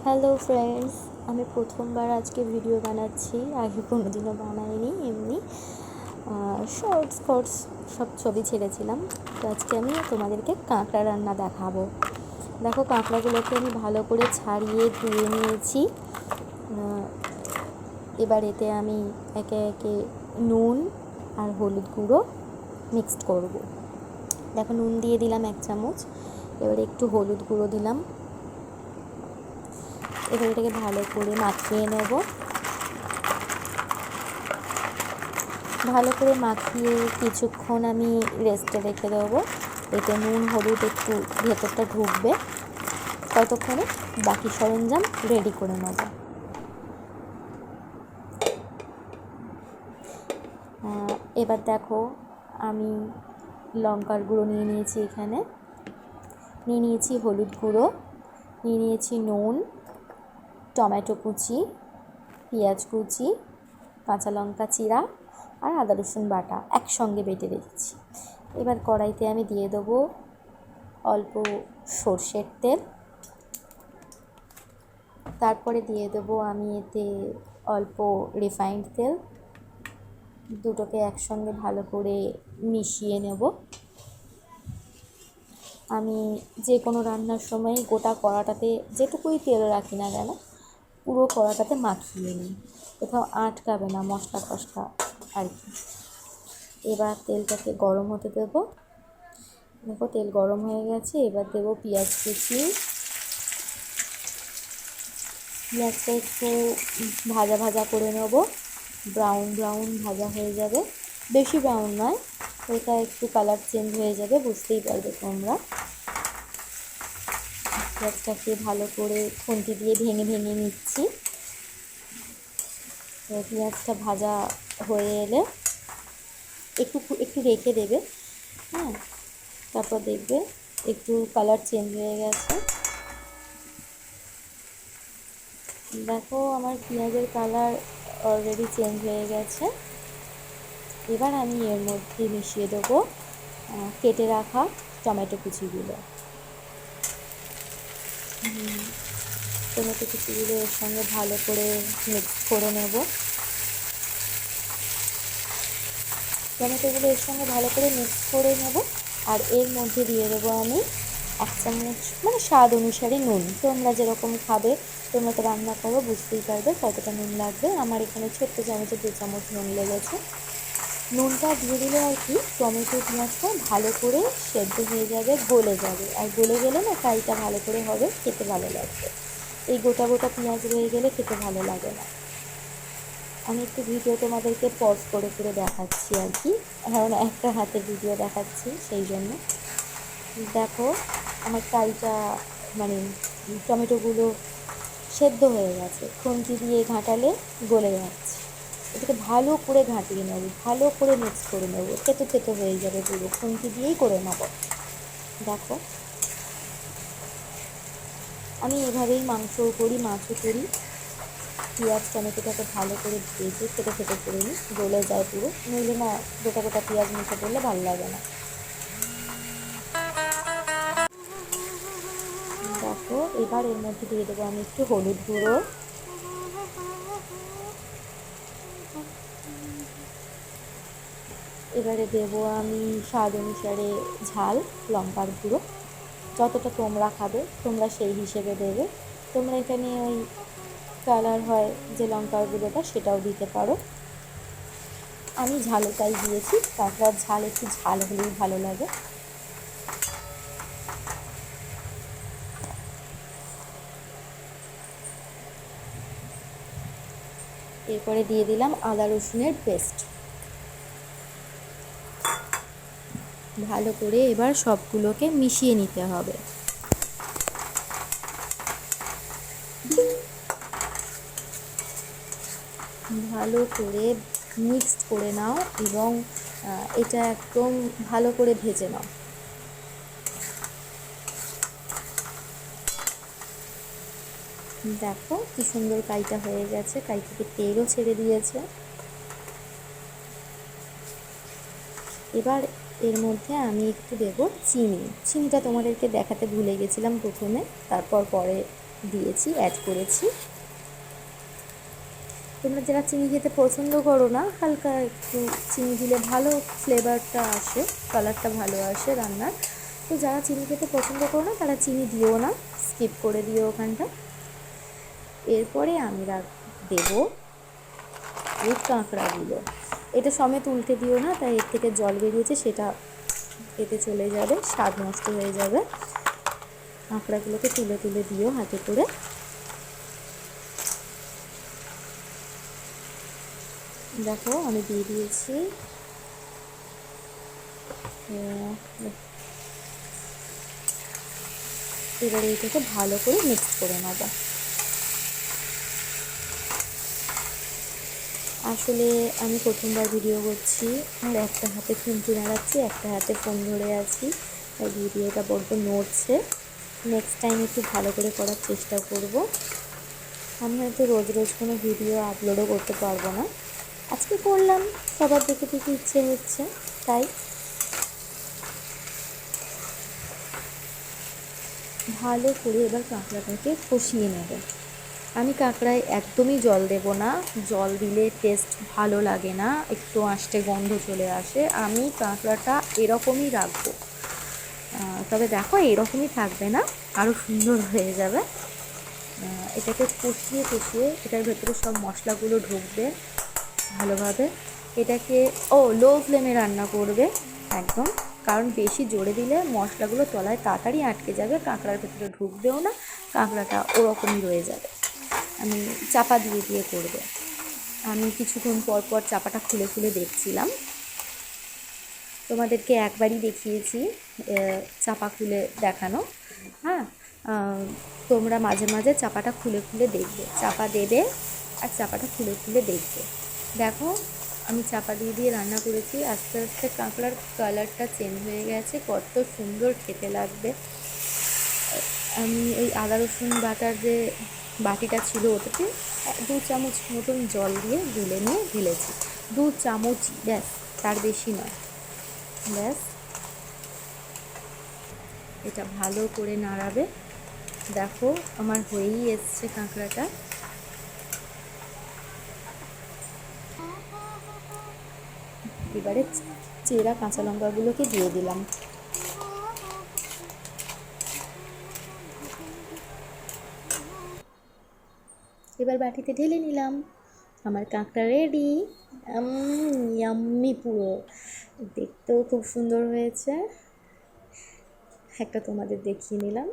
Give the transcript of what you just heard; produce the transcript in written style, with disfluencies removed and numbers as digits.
Hello friends, আমি প্রথমবার আজকে ভিডিও বানাচ্ছি। আগে কোনো দিনও বানাইনি। এমনি শর্টস সব ছবি ছেড়েছিলাম। তো আজকে আমি তোমাদেরকে কাঁকড়া রান্না দেখাবো। দেখো, কাঁকড়াগুলোকে আমি ভালো করে ছাড়িয়ে ধুয়ে নিয়েছি। এবার এতে আমি একে একে নুন আর হলুদ গুঁড়ো মিক্সড করব। দেখো, নুন দিয়ে দিলাম 1 চামচ। এবার একটু হলুদ গুঁড়ো দিলাম। এবার এটাকে ভালো করে মাখিয়ে নেব। ভালো করে মাখিয়ে কিছুক্ষণ আমি রেস্টে রেখে দেবো। এতে নুন হলুদ একটু ভেতরটা ঢুকবে। ততক্ষণে বাকি সরঞ্জাম রেডি করে নেব। এবার দেখো, আমি লঙ্কার গুঁড়ো নিয়ে নিয়েছি। এখানে নিয়ে নিয়েছি হলুদ গুঁড়ো, নিয়ে নিয়েছি নুন, টমেটো কুচি, পেঁয়াজ কুচি, কাঁচা লঙ্কা চিরা আর আদা রসুন বাটা একসঙ্গে বেটে রেখেছি। এবার কড়াইতে আমি দিয়ে দেবো অল্প সর্ষের তেল। তারপরে দিয়ে দেবো আমি এতে অল্প রিফাইন্ড তেল। দুটোকে একসঙ্গে ভালো করে মিশিয়ে নেব। আমি যে কোনো রান্নার সময় গোটা কড়াটাতে যেটুকুই তেল রাখি না কেন, পুরো কড়াটাতে মাখিয়ে নিই, কোথাও আটকাবে না মশলা টশলা আর কি। এবার তেলটাকে গরম হতে দেবো। দেখো, তেল গরম হয়ে গেছে। এবার দেবো পেঁয়াজ কুচি। পেঁয়াজটা একটু ভাজা ভাজা করে নেবো, ব্রাউন ব্রাউন ভাজা হয়ে যাবে। বেশি ব্রাউন নয়, এটা একটু কালার চেঞ্জ হয়ে যাবে, বুঝতেই পারবে তোমরা। পেঁয়াজটাকে ভালো করে খুন্তি দিয়ে ভেঙে ভেঙে নিচ্ছি। পেঁয়াজটা ভাজা হয়ে এলে একটু একটু রেখে দেবে। হ্যাঁ, তারপর দেখবে একটু কালার চেঞ্জ হয়ে গেছে। দেখো, আমার পেঁয়াজের কালার অলরেডি চেঞ্জ হয়ে গেছে। এবার আমি এর মধ্যে মিশিয়ে দেবো কেটে রাখা টমেটো কুচিগুলো। টমেটো কুচিগুলো এর সঙ্গে ভালো করে মিক্স করে নেব। টমেটোগুলো এর সঙ্গে ভালো করে মিক্স করে নেব। আর এর মধ্যে দিয়ে দেবো আমি 1 চামচ, মানে স্বাদ অনুসারে নুন। তোমরা যেরকম খাবে, তোমরা তো রান্না করো, বুঝতেই পারবে কতটা নুন লাগবে। আমার এখানে ছোট্ট চামচে 2 চামচ নুন লেগেছে। নুনটা দিয়ে দিলে আর কি, টমেটো পেঁয়াজটা ভালো করে সেদ্ধ হয়ে যাবে, গলে যাবে। আর গলে গেলে না, ফ্রাইটা ভালো করে হবে, খেতে ভালো লাগবে। এই গোটা গোটা পেঁয়াজ রয়ে গেলে খেতে ভালো লাগে না। আমি একটু ভিডিও তোমাদেরকে পজ করে করে দেখাচ্ছি আর কি, কারণ একটা হাতে ভিডিও দেখাচ্ছি, সেই জন্য। দেখো, আমার ফ্রাইটা মানে টমেটোগুলো সেদ্ধ হয়ে গেছে। খুন্তি দিয়ে ঘাঁটালে গলে যাচ্ছে। এটাকে ভালো করে ঘাঁটিয়ে নেব, ভালো করে মিক্স করে নেব। থেতো থেতো হয়ে যাবে পুরো, খুন্তি দিয়েই করে নেব। দেখো, আমি এভাবেই মাংসও করি, মাছও করি। পেঁয়াজ টমেটোটাকে ভালো করে ভেজে ফেটে ফেটে করে নিই, গলে যায় পুরো। নইলে না, গোটা গোটা পেঁয়াজ মুখে পড়লে ভালো লাগে না। দেখো, এবার এর মধ্যে দিয়ে দেবো আমি একটু হলুদ গুঁড়ো। এবারে দেবো আমি স্বাদ অনুসারে ঝাল, লঙ্কার গুঁড়ো। যতটা তোমরা খাবে তোমরা সেই হিসেবে দেবে। তোমরা এখানে ওই কালার হয় যে লঙ্কার গুঁড়োটা, সেটাও দিতে পারো। আমি ঝালটাই দিয়েছি, কাঁকড়ার ঝাল একটু ঝাল হলেই ভালো লাগে। এরপরে দিয়ে দিলাম আদা রসুনের পেস্ট। ভালো করে এবার সবগুলোকে মিশিয়ে নিতে হবে। ভালো করে মিক্সড করে নাও এবং এটা একদম ভালো করে ভেজে নাও। দেখো কি সুন্দর কাইটা হয়ে গেছে, কাই থেকে তেলও ছেড়ে দিয়েছে। এবার এর মধ্যে আমি একটু দেবো চিনি। চিনিটা তোমাদেরকে দেখাতে ভুলে গেছিলাম প্রথমে, তারপর পরে দিয়েছি, অ্যাড করেছি। তোমরা যারা চিনি খেতে পছন্দ করো না, হালকা একটু চিনি দিলে ভালো ফ্লেভারটা আসে, কালারটা ভালো আসে রান্নার। তো যারা চিনি খেতে পছন্দ করো না তারা চিনি দিও না, স্কিপ করে দিও ওখানটা। এরপরে আমি দেবো এই কাঁকড়াগুলো। এটা সমেত উল্টে দিও না, তাই এর থেকে জল বেরিয়েছে সেটা এতে চলে যাবে, স্বাদ নষ্ট হয়ে যাবে। কাঁকড়াগুলোকে তুলে তুলে দিও হাতে করে। দেখো আমি দিয়ে দিয়েছি। এবারে এটাকে ভালো করে মিক্স করে নেব। আসলে আমি প্রথমবার ভিডিও করছি, আর একটা হাতে খুন্তি নাড়াচ্ছি, একটা হাতে ফোন ধরে আছি, তাই ভিডিওটা বড্ড নড়ছে। নেক্সট টাইম একটু ভালো করে করার চেষ্টা করব। আমি হয়তো রোজ রোজ কোনো ভিডিও আপলোডও করতে পারবো না, আজকে করলাম, সবার দেখে দেখে ইচ্ছে হচ্ছে তাই। ভালো করে এবার কাঁকড়াটাকে কষিয়ে নেব। আমি কাঁকড়ায় একদমই জল দেব না, জল দিলে টেস্ট ভালো লাগে না, একটু আষ্টে গন্ধ চলে আসে। আমি কাঁকড়াটা এরকমই রাখবো। তবে দেখো এরকমই থাকবে না, আরও সুন্দর হয়ে যাবে। এটাকে কষিয়ে কষিয়ে এটার ভেতরে সব মশলাগুলো ঢুকবে ভালোভাবে। এটাকে লো ফ্লেমে রান্না করবে একদম, কারণ বেশি জোরে দিলে মশলাগুলো তলায় তাড়াতাড়ি আটকে যাবে, কাঁকড়ার ভেতরে ঢুকবেও না, কাঁকড়াটা ওরকমই রয়ে যাবে। আমি চাপা দিয়ে দিয়ে করবে। আমি কিছুক্ষণ পর পর চাপাটা খুলে খুলে দেখছিলাম, তোমাদেরকে একবারই দেখিয়েছি চাপা খুলে দেখানো। হ্যাঁ, তোমরা মাঝে মাঝে চাপাটা খুলে খুলে দেখবে, চাপা দেবে আর চাপাটা খুলে খুলে দেখবে। দেখো আমি চাপা দিয়ে দিয়ে রান্না করেছি, আস্তে আস্তে কাঁকড়ার কালারটা চেঞ্জ হয়ে গেছে, কত সুন্দর খেতে লাগবে। আমি ওই আদা রসুন বাটার যে বাটিটা ছিল ওটাতে 2 চামচ মতন জল দিয়ে গুলে নিয়ে ঢেলেছি, 2 চামচই, ব্যাস, তার বেশি নয়। ব্যাস, এটা ভালো করে নাড়াবে। দেখো আমার হয়েই এসছে কাঁকড়াটা। এবারে চেরা কাঁচা লঙ্কাগুলোকে দিয়ে দিলাম। এবার বাটিতে ঢেলে নিলাম, আমার কাঁকড়া রেডি। ইয়াম্মি পুরো, দেখতেও খুব সুন্দর হয়েছে। একটা তোমাদের দেখিয়ে নিলাম।